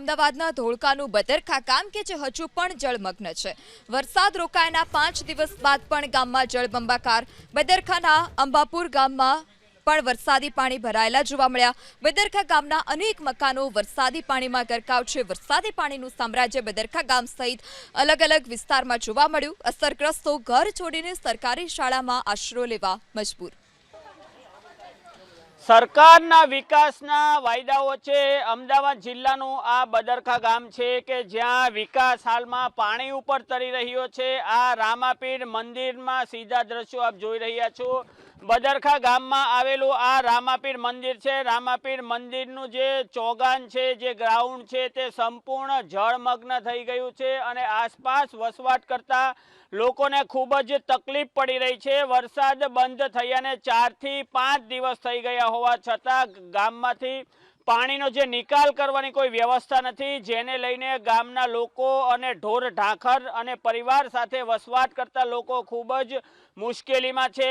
અમદાવાદના ધોળકાનું બદરખા ગામ કે જે હજુ પણ જળમગ્ન છે। વરસાદ રોકાયાના 5 દિવસ બાદ પણ ગામમાં જળબંબાકાર। બદરખાના અંબાપુર ગામમાં પણ વરસાદી પાણી ભરાયેલા જોવા મળ્યા। બદરખા ગામના અનેક મકાનો વરસાદી પાણીમાં ગરકાવ છે। વરસાદી પાણીનું સામ્રાજ્ય બદરખા ગામ સહિત અલગ અલગ વિસ્તારમાં જોવા મળ્યું। અસરગ્રસ્તો ઘર છોડીને સરકારી શાળામાં આશરો લેવા મજબૂર। સરકારના વિકાસના વાયદાઓ છે। અમદાવાદ જિલ્લાનું આ બદરખા ગામ છે કે જ્યાં વિકાસ હાલમાં પાણી ઉપર તરી રહ્યો છે। આ રામાપીર મંદિરમાં સીધા દ્રશ્યો આપ જોઈ રહ્યા છો। બદરખા ગામમાં આવેલું આ રામાપીર મંદિર છે। રામાપીર મંદિરનું જે ચોગાન છે, જે ગ્રાઉન્ડ છે, તે સંપૂર્ણ જળમગ્ન થઈ ગયું છે અને આસપાસ વસવાટ કરતા લોકોને ખૂબ જ તકલીફ પડી રહી છે। વરસાદ બંધ થયાને 4 થી 5 દિવસ થઈ ગયા હોવા છતાં ગામમાંથી પાણીનો જે નિકાલ કરવાની કોઈ વ્યવસ્થા નથી, જેને લઈને ગામના લોકો અને ઢોર ઢાંખર અને પરિવાર સાથે વસવાટ કરતા લોકો ખૂબ જ મુશ્કેલીમાં છે।